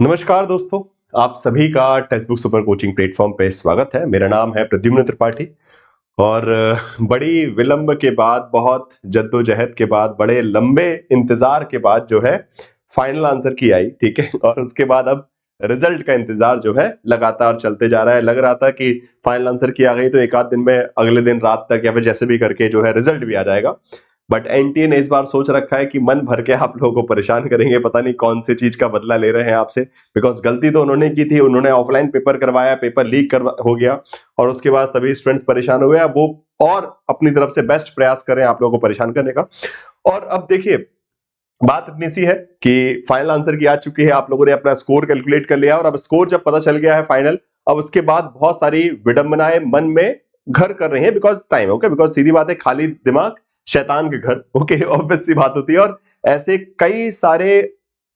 नमस्कार दोस्तों, आप सभी का text book super coaching platform पे स्वागत है। मेरा नाम है प्रद्युम्न त्रिपाठी और बड़ी विलंब के बाद, बहुत जद्दोजहद के बाद, बड़े लंबे इंतजार के बाद जो है फाइनल आंसर की आई, ठीक है। और उसके बाद अब रिजल्ट का इंतजार जो है लगातार चलते जा रहा है। लग रहा था कि फाइनल आंसर की आ गई तो एक आध दिन में, अगले दिन रात तक या फिर जैसे भी करके जो है रिजल्ट भी आ जाएगा। बट एनटीए ने इस बार सोच रखा है कि मन भर के आप लोगों को परेशान करेंगे। पता नहीं कौन सी चीज का बदला ले रहे हैं आपसे, बिकॉज गलती तो उन्होंने की थी। उन्होंने ऑफलाइन पेपर करवाया, पेपर लीक हो गया और उसके बाद सभी स्टूडेंट्स परेशान हुए। अब वो और अपनी तरफ से बेस्ट प्रयास करें आप लोगों को परेशान करने का। और अब देखिए, बात इतनी सी है कि फाइनल आंसर की आ चुकी है, आप लोगों ने अपना स्कोर कैलकुलेट कर लिया और अब स्कोर जब पता चल गया है फाइनल, अब उसके बाद बहुत सारी विडंबनाएं मन में घर कर रही हैं। बिकॉज टाइम, ओके, बिकॉज सीधी बात है, खाली दिमाग शैतान के घर, ओके, ऑब्वियस सी बात होती है। और ऐसे कई सारे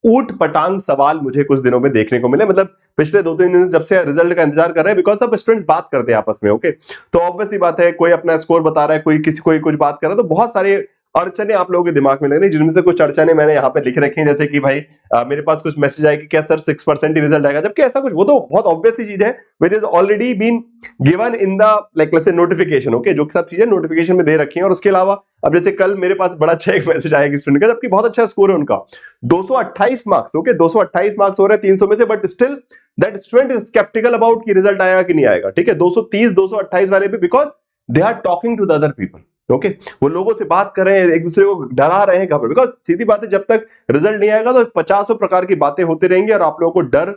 ऊट पटांग सवाल मुझे कुछ दिनों में देखने को मिले। मतलब पिछले 2-3 दिन जब से रिजल्ट का इंतजार कर रहे हैं, बिकॉज सब स्टूडेंट्स बात करते हैं आपस में, ओके। तो ऑब्वियस सी बात है, कोई अपना स्कोर बता रहा है, कोई किसी कोई कुछ बात कर रहा है, तो बहुत सारे अड़चने आप लोगों के दिमाग में लग रही है, जिनमें से कुछ अड़चने मैंने यहाँ पे लिख रखी हैं। जैसे कि भाई मेरे पास कुछ मैसेज आया कि क्या सर 6% ही रिजल्ट आएगा, जबकि ऐसा कुछ, वो तो बहुत ऑब्वियस सी चीज है, which is already been given in the like let's say notification, okay, जो सब चीजें नोटिफिकेशन में दे रखी हैं। और उसके अलावा अब जैसे कल मेरे पास बड़ा अच्छा एक मैसेज आया स्टूडेंट का, जबकि बहुत अच्छा स्कोर है उनका, 228 मार्क्स, ओके, 228 मार्क्स हो रहे हैं 300 में से, but still that student is skeptical about कि रिजल्ट आएगा कि नहीं आएगा, ठीक है। 230 228 वाले भी, because they are talking to the other people, okay, वो लोगों से बात कर रहे हैं, एक दूसरे को डरा रहे हैं, घबरा, बिकॉज सीधी बात है, जब तक रिजल्ट नहीं आएगा तो 50 प्रकार की बातें होती रहेंगी और आप लोगों को डर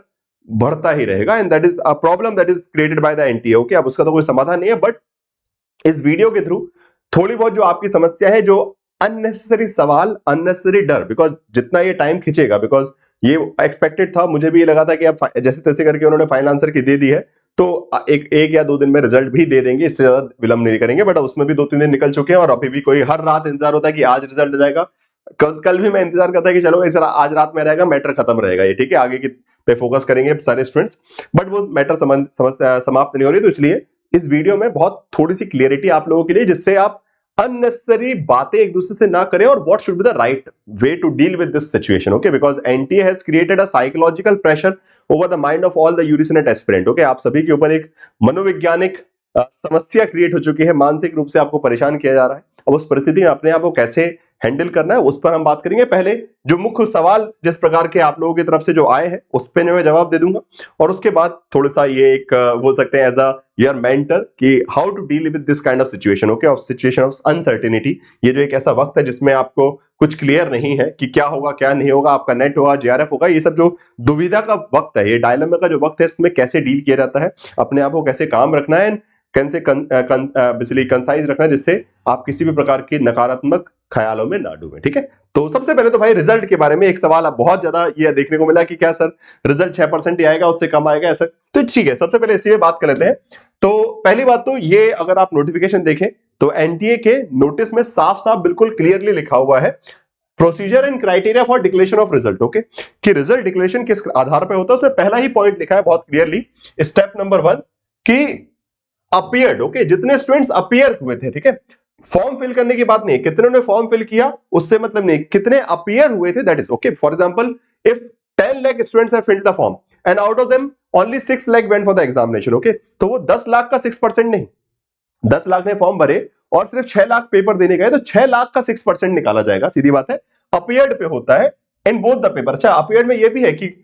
बढ़ता ही रहेगा। And that is a problem that is created by the NTA, okay. अब उसका तो कोई समाधान नहीं है, बट इस वीडियो के थ्रू थोड़ी बहुत जो आपकी समस्या है, जो अननेसेसरी सवाल, अननेसेसरी डर, बिकॉज जितना ये टाइम खींचेगा, बिकॉज ये एक्सपेक्टेड था, मुझे भी ये लगा था कि अब जैसे तैसे करके उन्होंने फाइनल आंसर की दे दी है, तो एक या 2 दिन में रिजल्ट भी दे देंगे, इससे ज्यादा विलंब नहीं करेंगे। बट उसमें भी 2-3 दिन निकल चुके हैं और अभी भी कोई हर रात इंतजार होता है कि आज रिजल्ट आ जाएगा। कल भी मैं इंतजार करता है कि चलो इस आज रात में रहेगा, मैटर खत्म रहेगा ये, ठीक है, आगे की पे फोकस करेंगे सारे स्टूडेंट्स। बट वो मैटर समस्या समाप्त नहीं हो रही, तो इसलिए इस वीडियो में बहुत थोड़ी सी क्लियरिटी आप लोगों के लिए, जिससे आप अननेसेसरी बातें एक दूसरे से ना करें और what should be the right way to deal with this situation, okay. Because NTA has created a psychological pressure over the mind of all the UGC NET aspirant, okay. आप सभी के ऊपर एक मनोवैज्ञानिक समस्या क्रिएट हो चुकी है, मानसिक रूप से आपको परेशान किया जा रहा है। अब उस परिस्थिति में अपने आप को कैसे हैंडल करना है, उस पर हम बात करेंगे। पहले जो मुख्य सवाल जिस प्रकार के आप लोगों की तरफ से जो आए हैं, उस पर मैं जवाब दे दूंगा, और उसके बाद थोड़ा सा ये एक बोल सकते हैं एज अ योर मेंटर कि how to deal with this kind of situation, okay, of situation of uncertainty. ये जो एक ऐसा वक्त है जिसमें आपको कुछ क्लियर नहीं है कि क्या होगा क्या नहीं होगा, आपका नेट होगा, जेआरएफ होगा, ये सब जो दुविधा का वक्त है, ये डायलेमा का जो वक्त है, इसमें कैसे डील किया जाता है, अपने आप को कैसे काम रखना है, कैसे बेसिकली कंसाइज रखना है, जिससे आप किसी भी प्रकार की नकारात्मक ख्यालों में ना डूबे, ठीक है। तो सबसे पहले तो भाई रिजल्ट के बारे में एक सवाल अब बहुत ज्यादा ये देखने को मिला कि क्या सर रिजल्ट 6% ही आएगा, उससे कम आएगा, ऐसा। तो ठीक है, सबसे पहले इसी पे बात कर लेते हैं। तो पहली बात तो ये, अगर आप नोटिफिकेशन देखें तो एनटीए के नोटिस में साफ साफ बिल्कुल क्लियरली लिखा हुआ है, procedure and criteria for declaration of result, okay, कि रिजल्ट डिक्लेरेशन किस आधार पर होता है। उसमें पहला ही पॉइंट लिखा है बहुत क्लियरली, स्टेप नंबर 1, कि अपीयर्ड, ओके, जितने स्टूडेंट्स अपीयर हुए थे, ठीक है, फॉर्म फिल करने की बात नहीं, कितने ने फॉर्म फिल किया उससे मतलब नहीं, कितने अपीयर हुए थे, that is okay. For example, if 10 lakh students have filled the form and out of them only 6 lakh went for the examination, okay, तो वो 10 लाख का 6% नहीं, 10 लाख ने फॉर्म भरे और सिर्फ 6 लाख पेपर देने गए, तो 6 लाख का 6% निकाला जाएगा, सीधी बात है। अपीयर्ड पे होता है इन बोथ द पेपर। अच्छा, अपीयर्ड में ये भी है कि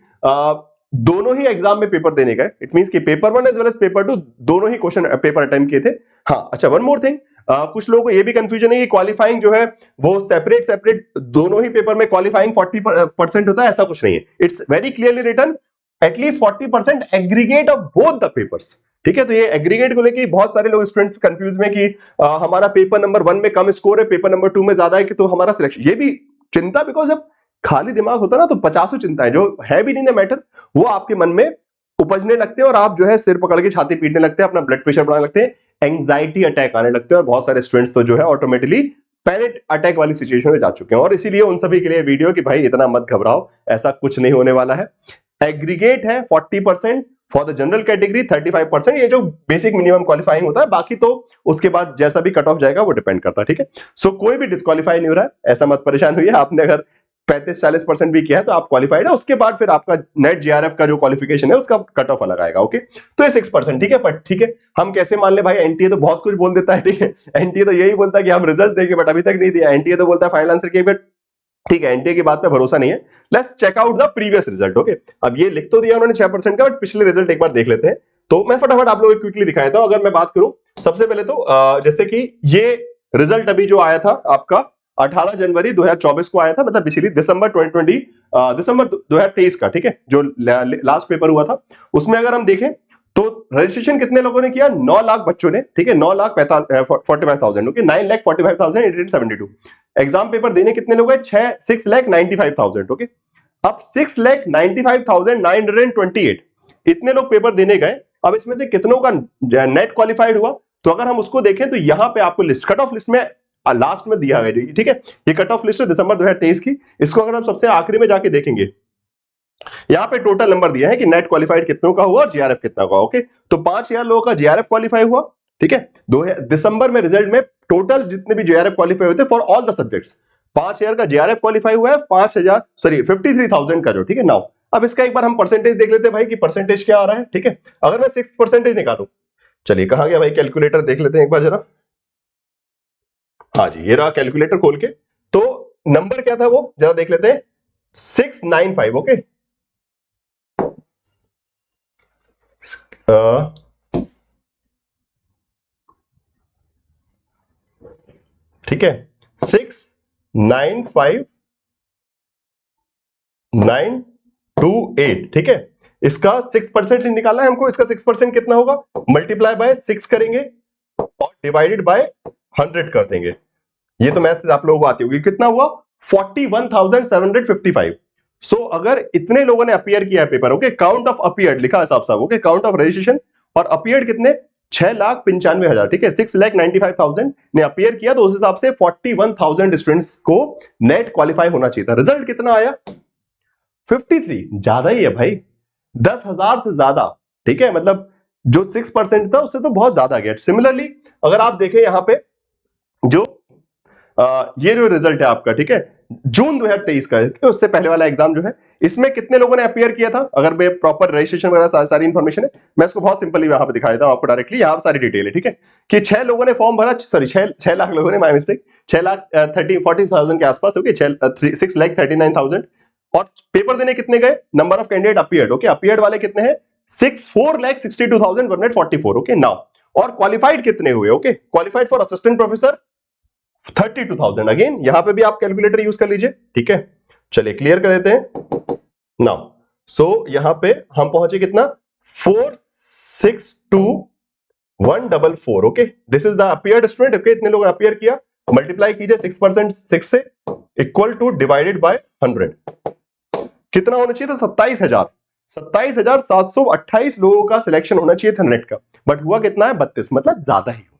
दोनों ही एग्जाम में पेपर देने गए, इट मींस कि paper 1 as well as paper 2 दोनों ही क्वेश्चन पेपर अटेम्प्ट किए थे। हाँ, अच्छा, वन मोर थिंग, कुछ लोगों को ये भी कंफ्यूजन है कि क्वालिफाइंग जो है वो सेपरेट दोनों ही पेपर में क्वालिफाइंग 40% होता है, ऐसा कुछ नहीं है। It's very clearly written at least 40% aggregate of both the papers, ठीक है। तो ये एग्रीगेट को लेके बहुत सारे लोग स्टूडेंट्स कंफ्यूज में कि हमारा पेपर नंबर 1 में कम स्कोर है, पेपर नंबर 2 में ज्यादा है, कि तो हमारा सिलेक्शन, ये भी चिंता, बिकॉज अब खाली दिमाग होता ना तो 50 चिंताएं जो है भी नहीं ना मैटर, वो आपके मन में उपजने लगते हैं और आप जो है सिर पकड़ के छाती पीटने लगते हैं, अपना ब्लड प्रेशर बढ़ाने लगते हैं, एंग्जाइटी अटैक आने लगते हैं, और बहुत सारे स्टूडेंट्स तो जो है ऑटोमेटिकली पैनिक अटैक वाली सिचुएशन में जा चुके हैं। और इसीलिए उन सभी के लिए वीडियो कि भाई इतना मत घबराओ, ऐसा कुछ नहीं होने वाला है। एग्रीगेट है 40%, फॉर द जनरल कैटेगरी 35%, ये जो बेसिक मिनिमम क्वालिफाइंग होता है, बाकी तो उसके बाद जैसा भी कट ऑफ जाएगा वो डिपेंड करता है, ठीक है। सो कोई भी डिस्क्वालीफाई नहीं हो रहा है, ऐसा मत परेशान हुई। आपने अगर 35-40% भी किया है तो आप क्वालिफाइड है। उसके बाद फिर आपका नेट जीआरएफ का जो क्वालिफिकेशन है उसका कट ऑफ अलग आएगा। ओके, तो ये 6%, ठीक है। बट ठीक है, हम कैसे मान ले भाई, एनटीए तो बहुत कुछ बोल देता है, ठीक है। एनटीए तो यही बोलता है कि हम रिजल्ट देंगे, बट अभी तक नहीं दिया। एनटीए तो बोलता है फाइनल आंसर के, बट ठीक है, एनटीए की बात पे भरोसा नहीं है। Let's check out the previous result. Okay, अब ये लिख तो दिया उन्होंने 6% का, बट पिछले रिजल्ट एक बार देख लेते हैं। तो मैं फटाफट आप लोगों को क्विकली दिखाया था। अगर मैं बात करूं सबसे पहले तो जैसे कि ये रिजल्ट अभी जो आया था आपका 18 जनवरी 2024 को आया था, मतलब पिछली दिसंबर 2023 का, ठीक है, जो लास्ट पेपर हुआ था उसमें अगर हम देखें तो रजिस्ट्रेशन कितने लोगों ने किया, 9 लाख बच्चों ने, ठीक है, 9,45,000, ओके, 9,45,872। एग्जाम पेपर देने कितने लोग हैं, 6,95,000, ओके। अब 6,95,928 इतने लोग पेपर देने गए। अब इसमें से कितनों का नेट क्वालिफाइड हुआ, तो अगर हम उसको देखें तो यहां पे आपको लिस्ट कट ऑफ लिस्ट में लास्ट में दिया गया, ठीक है, ये कट ऑफ लिस्ट है दिसंबर 2023 की। इसको अगर हम सबसे आखिरी में जाके देखेंगे, यहाँ पे टोटल नंबर दिया है कि नेट क्वालिफाइड कितनों का हुआ और जीआरएफ कितना का, ओके। तो 5,000 लोगों का जीआरएफ क्वालिफाई हुआ, ठीक है। दिसंबर में रिजल्ट में टोटल जितने भी जीआरएफ क्वालिफाई हुए थे फॉर ऑल द सब्जेक्ट्स, 5,000 का जीआरएफ क्वालिफाई हुआ है, 53,000 का जो, ठीक है। नाउ अब इसका एक बार हम परसेंटेज देख लेते हैं भाई कि परसेंटेज क्या आ रहा है, ठीक है। अगर मैं 6% निकालू, चलिए कहां गया भाई कैलकुलेटर, देख लेते हैं एक बार जरा। हाँ जी, ये रहा कैलकुलेटर खोल के। तो नंबर क्या था वो जरा देख लेते हैं, 695, ओके। ठीक है, 695,928, ठीक है। इसका 6% निकालना है हमको। इसका 6% कितना होगा, मल्टीप्लाई बाय 6 करेंगे और डिवाइडेड बाय 100 कर देंगे। ये तो मैथ्स आप लोगों को आती होगी। कितना हुआ, 41,755। सो अगर इतने लोगों ने अपीयर किया है paper, okay, count of appeared लिखा है साफ साफ, ओके, काउंट ऑफ रजिस्ट्रेशन और अपीयर्ड कितने, 6,95,000, ठीक है, 6,95,000 ने अपीयर किया। तो उस हिसाब से 41,000 स्टूडेंट्स को नेट क्वालिफाई होना चाहिए था। रिजल्ट कितना आया, 53, ज्यादा ही है भाई, 10,000 से ज्यादा, ठीक है। मतलब जो 6% था उससे तो बहुत ज्यादा गया। सिमिलरली अगर आप देखें यहां पे जो ये जो रिजल्ट है आपका, ठीक है, जून 2023 का, उससे पहले वाला एग्जाम जो है, इसमें कितने लोगों ने अपीयर किया था, अगर मैं प्रॉपर रजिस्ट्रेशन वगैरह सारी इंफॉर्मेशन है, मैं इसको बहुत सिंपली यहां पे दिखा देता हूं आपको डायरेक्टली। यहां सारी डिटेल है, ठीक है, कि 6 लोगों ने फॉर्म भरा, सॉरी 6 लाख लोगों ने, माय मिस्टेक, 6,40,000 के आसपास, ओके, 6,39,000। और पेपर देने कितने गए, number of candidate appeared, okay, appeared वाले कितने हैं, 4,62,144, ओके। नाउ और क्वालिफाइड कितने हुए, okay, qualified for assistant professor 32,000। Again यहां पे भी आप कैलकुलेटर यूज कर लीजिए, ठीक है। चलिए क्लियर कर देते हैं नाउ। सो यहां पे हम पहुंचे कितना, 4,62,144, okay, this is the appeared student, okay. इतने लोग अपीयर किया, मल्टीप्लाई कीजिए 6% 6 से, इक्वल टू डिवाइडेड बाय 100, कितना होना चाहिए था, 27,728 लोगों का सिलेक्शन होना चाहिए था नेट का, बट हुआ कितना है, 32, मतलब ज्यादा ही हुआ।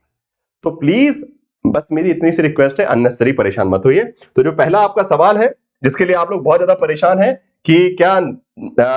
तो प्लीज बस मेरी इतनी सी रिक्वेस्ट है, अननेसेसरी परेशान मत होइए। तो जो पहला आपका सवाल है जिसके लिए आप लोग बहुत ज्यादा परेशान है कि क्या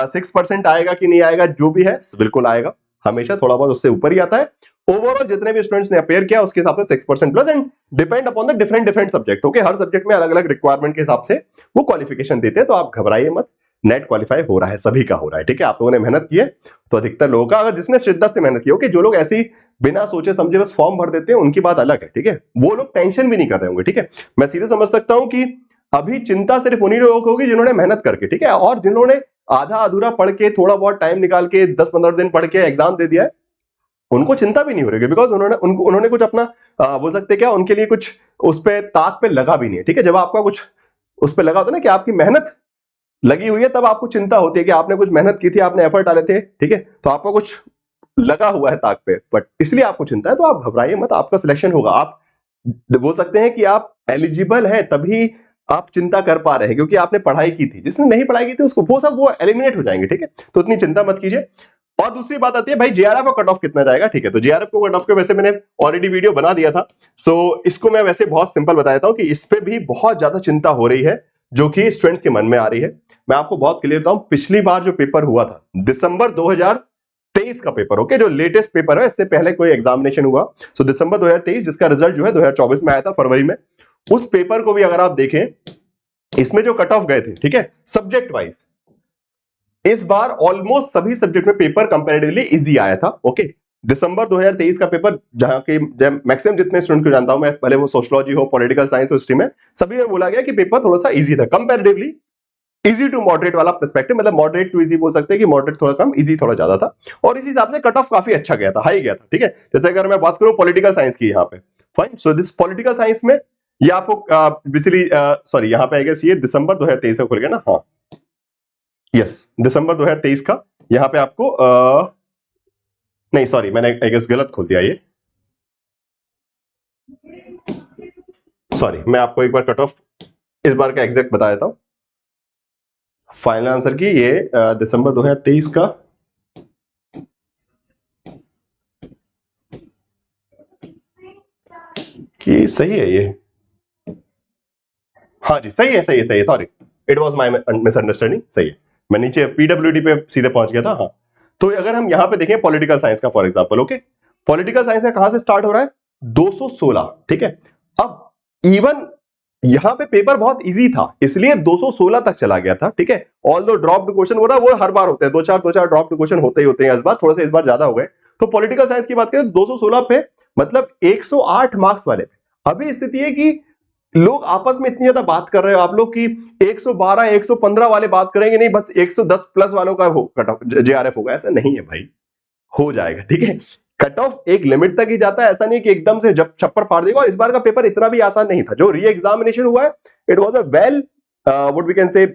6% आएगा कि नहीं आएगा, जो भी है बिल्कुल आएगा, हमेशा थोड़ा बहुत उससे ऊपर ही आता है। ओवरऑल जितने भी स्टूडेंट्स ने अपेयर किया उसके हिसाब से 6% plus, and depend upon the different subject, okay. Her subject में अलग अलग रिक्वायरमेंट के हिसाब से वो क्वालिफिकेशन देते हैं। तो आप घबराइए मत, नेट क्वालिफाई हो रहा है, सभी का हो रहा है, ठीक है। आप लोगों ने मेहनत की है तो अधिकतर लोगों का, अगर जिसने शिद्दत से मेहनत की, ओके, जो लोग ऐसी बिना सोचे समझे बस फॉर्म भर देते हैं उनकी बात अलग है, ठीक है, वो लोग टेंशन भी नहीं कर रहे होंगे, ठीक है। मैं सीधे समझ सकता हूं कि अभी चिंता सिर्फ उन्हीं लोगों को होगी जिन्होंने मेहनत करके, ठीक है, और जिन्होंने आधा अधूरा पढ़ के, थोड़ा बहुत टाइम निकाल के 10-15 दिन पढ़ के एग्जाम दे दिया है, उनको चिंता भी नहीं हो रही, बिकॉज उन्होंने कुछ अपना बोल सकते क्या, उनके लिए कुछ उस पे ताक पे लगा भी नहीं है, ठीक है। जब आपका कुछ उस पे लगा होता ना कि आपकी मेहनत लगी हुई है, तब आपको चिंता होती है कि आपने कुछ मेहनत की थी, आपने एफर्ट डाले थे, ठीक है, तो आपका कुछ लगा हुआ है ताक पे, बट इसलिए आपको चिंता है। तो आप घबराइए मत, आपका सिलेक्शन होगा। आप बोल सकते हैं कि आप एलिजिबल हैं, तभी आप चिंता कर पा रहे हैं क्योंकि आपने पढ़ाई की थी। जिसने नहीं पढ़ाई की थी उसको वो एलिमिनेट हो जाएंगे, ठीक है। तो इतनी चिंता मत कीजिए। और दूसरी बात आती है भाई, जेआरएफ का कट ऑफ कितना जाएगा, ठीक है। तो जेआरएफ को कट ऑफ के वैसे मैंने ऑलरेडी वीडियो बना दिया था, सो इसको मैं वैसे बहुत सिंपल बता देता हूं कि इस पे भी बहुत ज्यादा चिंता हो रही है जो कि स्टूडेंट्स के मन में आ रही है। मैं आपको बहुत क्लियर बताऊं, पिछली बार जो पेपर हुआ था दिसंबर 2023 का पेपर, ओके, जो लेटेस्ट पेपर है, इससे पहले कोई एग्जामिनेशन हुआ, सो दिसंबर 2023, जिसका रिजल्ट जो है 2024 में आया था फरवरी में, उस पेपर को भी अगर आप देखें इसमें जो कट ऑफ गए थे, ठीक है, सब्जेक्ट वाइज, इस बार ऑलमोस्ट सभी सब्जेक्ट में पेपर कंपैरेटिवली इजी आया था। ओके, दिसंबर 2023 का पेपर, जहां के मैक्सिमम जितने स्टूडेंट को जानता हूं मैं, भले वो सोशियोलॉजी हो, पॉलिटिकल साइंस हो, हिस्ट्री में, सभी में बोला गया कि पेपर थोड़ा सा इजी था, कंपैरेटिवली इजी टू मॉडरेट वाला पर्सपेक्टिव, मतलब मॉडरेट टू इजी बोल सकते हैं कि मॉडरेट थोड़ा कम, इजी थोड़ा ज्यादा था, और इसी हिसाब से कट ऑफ काफी अच्छा गया था, हाई गया था। ठीक है, जैसे अगर मैं बात करूं पॉलिटिकल साइंस की, यहाँ पे fine, so this political science में ये आपको बेसिकली सॉरी, यहाँ पे आई गेस ये दिसंबर 2023 का खुल गया ना, हाँ यस, दिसंबर 2023 का, यहाँ पे आपको नहीं सॉरी, मैंने आई गेस गलत खोल दिया ये, सॉरी, मैं आपको एक बार कट ऑफ इस बार का एग्जैक्ट बता देता हूं। फाइनल आंसर की ये दिसंबर 2023 का, कि सही है ये, हाँ जी सही है, सही है, सही है, sorry, it was my misunderstanding, सही है, मैं नीचे पीडब्ल्यूडी पे सीधे पहुंच गया था। हाँ, तो अगर हम यहां पे देखें पॉलिटिकल साइंस का for example, okay, political science का कहां से स्टार्ट हो रहा है, 216, ठीक है, अब इवन यहां पे पेपर बहुत इजी था, इसलिए 216 तक चला गया था। ठीक है, ऑल दो ड्रॉप्ड क्वेश्चन हो रहा, वो हर बार होते हैं, दो चार ड्रॉप्ड क्वेश्चन होते ही होते हैं, इस बार थोड़ा सा, इस बार ज्यादा हो गए। तो पॉलिटिकल साइंस की बात करें 216 पे, मतलब 108 मार्क्स वाले पे। अभी स्थिति है कि लोग आपस में इतनी ज्यादा बात कर रहे हो आप लोग कि 112 115 वाले बात करेंगे, नहीं बस 110 प्लस वालों का हो कट ऑफ जेआरएफ होगा, ऐसा नहीं है भाई, हो जाएगा। ठीक है, कट ऑफ एक लिमिट तक ही जाता है, ऐसा नहीं कि एकदम से जब छप्पर फाड़ देगा। और इस बार का पेपर इतना भी आसान नहीं था, जो री एग्जामिनेशन हुआ है, it was a well what we can say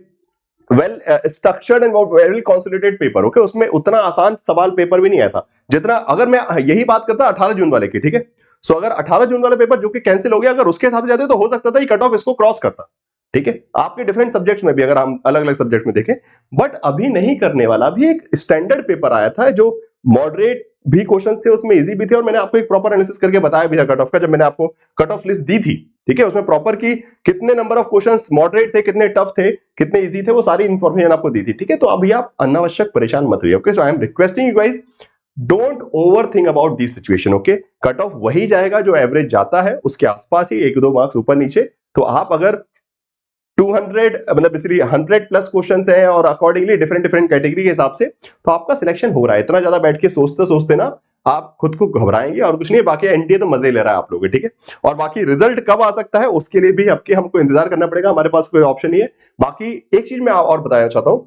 well structured and well consolidated paper. Okay, उसमें उतना आसान सवाल पेपर भी नहीं आया था जितना, अगर मैं यही बात करता 18 जून वाले की, ठीक है, सो अगर 18 जून वाला पेपर जो कि कैंसिल हो गया, अगर उसके हिसाब से जाते तो हो सकता था कि कट ऑफ इसको क्रॉस करता। ठीक है, आपके डिफरेंट सब्जेक्ट्स में भी, अगर हम अलग अलग सब्जेक्ट में देखें, बट अभी नहीं करने वाला। अभी एक स्टैंडर्ड पेपर आया था जो मॉडरेट भी क्वेश्चन थे, उसमें इजी भी थे, और मैंने आपको एक प्रॉपर एनालिसिस करके बताया भी था कट ऑफ का, जब मैंने आपको कट ऑफ लिस्ट दी थी। ठीक है, उसमें प्रॉपर की कितने नंबर ऑफ क्वेश्चंस मॉडरेट थे, कितने टफ थे, कितने इजी थे, वो सारी इंफॉर्मेशन आपको दी थी। ठीक है, तो अभी आप अनावश्यक परेशान मत होइए। Okay, so I am requesting you guys, don't over think about this situation. Okay, cut off वही जाएगा जो एवरेज जाता है, उसके आसपास ही, एक दो मार्क्स ऊपर नीचे। तो आप अगर 200 मतलब बेसिकली 100 प्लस क्वेश्चंस हैं और अकॉर्डिंगली डिफरेंट डिफरेंट कैटेगरी के हिसाब से, तो आपका सिलेक्शन हो रहा है। इतना ज्यादा बैठ के सोचते सोचते ना आप खुद को घबराएंगे और कुछ नहीं। बाकी एनटीए तो मजे ले रहा है आप लोग, ठीक है, और बाकी रिजल्ट कब आ सकता है उसके लिए भी आपके हमको इंतजार करना पड़ेगा, हमारे पास कोई ऑप्शन नहीं है। बाकी एक चीज मैं और बताना चाहता हूं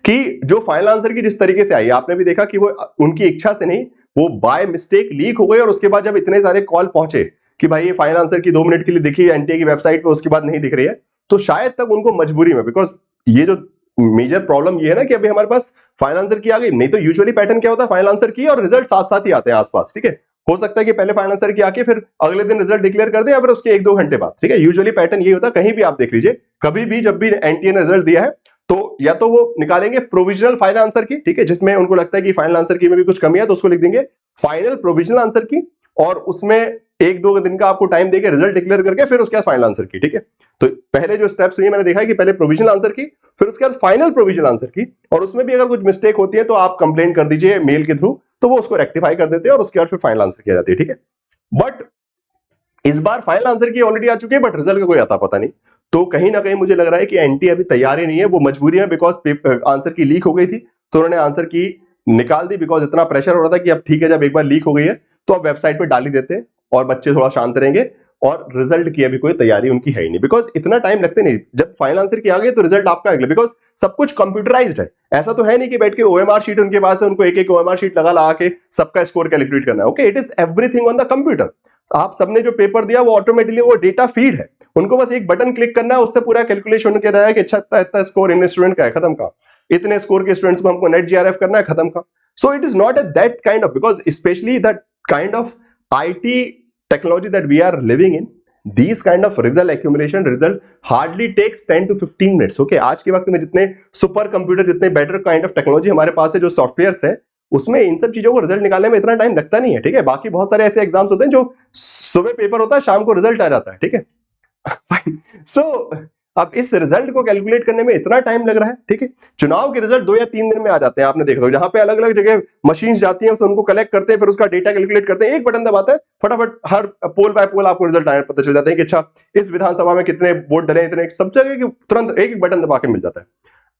कि जो फाइनल आंसर की जिस तरीके से आई, आपने भी देखा कि वो उनकी इच्छा से नहीं, वो बाय मिस्टेक लीक हो गई, और उसके बाद जब इतने सारे कॉल पहुंचे कि भाई ये फाइनल आंसर की 2 मिनट के लिए दिखी एनटीए की वेबसाइट पे, उसके बाद नहीं दिख रही है, तो शायद तक उनको मजबूरी में, बिकॉज ये जो मेजर प्रॉब्लम ये है ना कि अभी हमारे पास फाइनल आंसर की आ गई, नहीं तो यूजुअली पैटर्न क्या होता है, फाइनल आंसर की और रिजल्ट साथ साथ ही आते हैं आसपास। ठीक है, हो सकता है कि पहले फाइनल आंसर की आके फिर अगले दिन रिजल्ट डिक्लेयर कर दे, या फिर उसके 1-2 घंटे बाद। ठीक है, यूजुअली पैटर्न ये होता है, कहीं भी आप देख लीजिए, कभी भी जब भी एनटीए ने रिजल्ट दिया है, तो या तो वो निकालेंगे प्रोविजनल फाइनल आंसर की, ठीक है, जिसमें उनको लगता है कि फाइनल आंसर की में भी कुछ कमी है, तो उसको लिख देंगे फाइनल प्रोविजनल आंसर की, और उसमें 1-2 दिन का आपको टाइम देके रिजल्ट डिक्लेयर करके फिर उसके बाद फाइनल आंसर की। ठीक है, तो पहले जो स्टेप्स हुई मैंने देखा है कि पहले प्रोविजनल आंसर की, फिर उसके बाद फाइनल प्रोविजनल आंसर की, और उसमें भी अगर कुछ मिस्टेक होती है तो आप कंप्लेंट कर दीजिए मेल के थ्रू, तो वो उसको रेक्टिफाई कर देते हैं, और उसके बाद फिर फाइनल आंसर किया जाती है। ठीक है, बट इस बार फाइनल आंसर की ऑलरेडी आ चुकी है, बट रिजल्ट का कोई आता पता नहीं। तो कहीं ना कहीं मुझे लग रहा है कि एनटी अभी तैयार ही नहीं है, वो मजबूरी है, बिकॉज आंसर की लीक हो गई थी, तो उन्होंने आंसर की निकाल दी, बिकॉज इतना प्रेशर हो रहा था कि अब ठीक है, जब एक बार लीक हो गई है तो अब वेबसाइट पे डाल ही देते हैं, और बच्चे थोड़ा शांत रहेंगे। और रिजल्ट की अभी कोई तैयारी उनकी है ही नहीं, बिकॉज इतना टाइम लगते नहीं, जब फाइनल आंसर की आ गई तो रिजल्ट आपका अगले, बिकॉज सब कुछ कंप्यूटराइज्ड है। ऐसा तो है नहीं कि बैठ के ओएमआर शीट उनके पास है, उनको एक एक ओएमआर शीट लगा के सबका स्कोर कैलकुलेट करना है। Okay, it is everything on the computer. आप सबने जो पेपर दिया वो ऑटोमेटिकली वो डेटा फीड है, उनको बस एक बटन क्लिक करना है, उससे पूरा कैलकुलेशन कर रहा है कि अच्छा इतना इतना स्कोर इन स्टूडेंट का है, खत्म का, इतने स्कोर के स्टूडेंट्स को हमको नेट जीआरएफ करना है, खत्म का। So it is not a that kind of, because specially that kind of IT technology that we are living in, these kind of result accumulation result hardly takes 10 to 15 minutes. Okay, आज के वक्त में जितने super computer, जितने better kind of technology हमारे पास है, जो softwares है, उसमें इन सब चीजों को रिजल्ट निकालने में इतना टाइम लगता नहीं है। ठीक है, बाकी बहुत सारे ऐसे एग्जाम्स होते हैं जो सुबह पेपर होता है, शाम को रिजल्ट आ जाता है। ठीक है, सो अब इस रिजल्ट को कैलकुलेट करने में इतना टाइम लग रहा है, ठीक है। चुनाव के रिजल्ट 2 या 3 दिन में आ जाते हैं, आपने देखा होगा, जहां पे अलग अलग जगह मशीन्स जाती हैं, उनको कलेक्ट करते हैं, फिर उसका डेटा कैलकुलेट करते हैं, एक बटन दबाते हैं, फटाफट हर पोल बाय पोल आपको रिजल्ट आने पता चल जाता है कि अच्छा इस विधानसभा में कितने वोट डले, इतने, सब जगह तुरंत एक एक बटन दबा के मिल जाता है।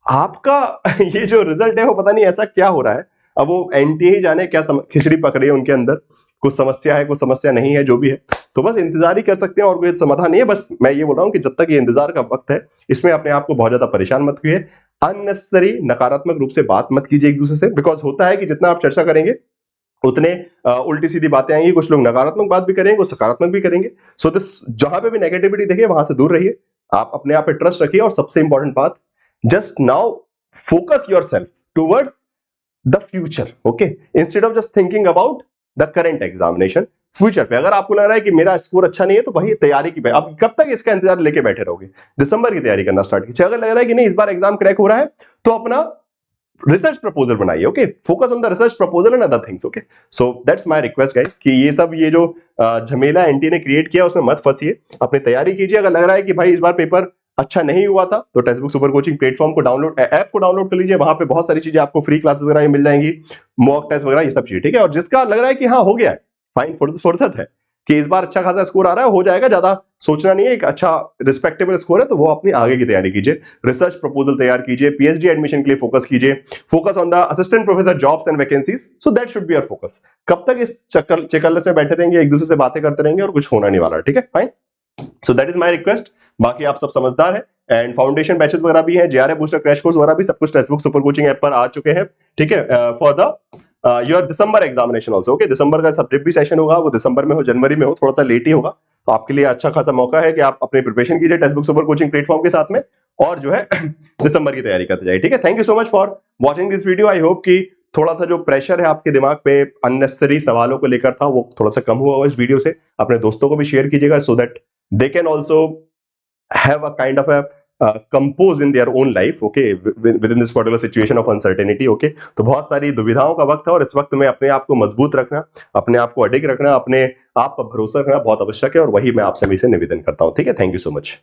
आपका ये जो रिजल्ट है वो पता नहीं ऐसा क्या हो रहा है। अब वो एनटीए ही जाने क्या खिचड़ी पक रही है उनके अंदर, कुछ समस्या है, कुछ समस्या नहीं है, जो भी है, तो बस इंतजार ही कर सकते हैं और कोई समाधान नहीं है। बस मैं ये बोल रहा हूं कि जब तक ये इंतजार का वक्त है, इसमें अपने आप को बहुत ज्यादा परेशान मत कीजिए, अननेसेसरी नकारात्मक रूप से बात मत कीजिए एक दूसरे से, बिकॉज होता है कि जितना आप चर्चा करेंगे उतने उल्टी सीधी बातें आएंगी, कुछ लोग नकारात्मक बात भी करेंगे, कुछ सकारात्मक भी करेंगे। सो दिस, जहां पे भी नेगेटिविटी देखिए वहां से दूर रहिए, आप अपने आप पे ट्रस्ट रखिए, और सबसे इंपॉर्टेंट बात, just now focus yourself towards the future, okay, instead of just thinking about the current examination. Future पे अगर आपको लग रहा है कि मेरा स्कोर अच्छा नहीं है, तो वही तैयारी की, आप कब तक इसका इंतजार लेके बैठे रहोगे? दिसंबर की तैयारी करना स्टार्ट कीजिए। अगर लग रहा है कि नहीं इस बार एग्जाम क्रैक हो रहा है, तो अपना रिसर्च प्रपोजल बनाइए, okay, focus on the research proposal and other things, okay. So that's my request guys, कि ये जो झमेला एनटी ने क्रिएट किया उसमें मत फंसिए, अपनी तैयारी कीजिए। अगर लग रहा है कि भाई इस बार पेपर अच्छा नहीं हुआ था, तो text book super coaching platform को डाउनलोड, ऐप को डाउनलोड कर लीजिए, वहां पे बहुत सारी चीजें आपको फ्री क्लासेस वगैरह मिल जाएंगी, मॉक टेस्ट वगैरह, ये सब चीजें, ठीक है। और जिसका लग रहा है कि हाँ हो गया है, फाइन, फुर्सत है कि इस बार अच्छा खासा स्कोर आ रहा है, हो जाएगा, ज्यादा सोचना नहीं है, एक अच्छा रिस्पेक्टेबल स्कोर है, तो वो अपनी आगे की तैयारी कीजिए, रिसर्च प्रपोजल तैयार कीजिए, पीएचडी एडमिशन के लिए फोकस कीजिए, focus on the assistant professor jobs and vacancies, so that should be your focus. कब तक इस चक्करलेस में बैठे रहेंगे, एक दूसरे से बातें करते रहेंगे और कुछ होना नहीं वाला, ठीक है, fine. So that is my request. बाकी आप सब समझदार हैं, एंड फाउंडेशन बैचेस वगैरह भी हैं, जेआरएफ बूस्टर क्रैश कोर्स वगैरह भी सब कुछ text book super coaching app पर आ चुके हैं, ठीक है, for the your December examination also, okay. दिसंबर का सब्जेक्ट भी सेशन होगा, वो दिसंबर में हो, जनवरी में हो, थोड़ा सा लेट ही होगा, तो आपके लिए अच्छा खासा मौका है कि आप अपनी प्रिपरेशन कीजिए text book super coaching platform के साथ में, और जो है दिसंबर की तैयारी करते जाइए, ठीक है। Thank you so much for watching this video. I hope कि थोड़ा सा जो प्रेशर है आपके दिमाग पे अननेसेसरी सवालों को लेकर था, वो थोड़ा सा कम हुआ होगा इस वीडियो से। अपने दोस्तों को भी शेयर कीजिएगा, so that they can also have a kind of a compose in their own life, okay, within this particular situation of uncertainty, okay। तो बहुत सारी दुविधाओं का वक्त है, और इस वक्त में अपने आप को मजबूत रखना, अपने आप को अडिग रखना, अपने आप पर भरोसा रखना बहुत आवश्यक है, और वही मैं आपसे हमेशा निवेदन करता हूं, ठीक है। Thank you so much.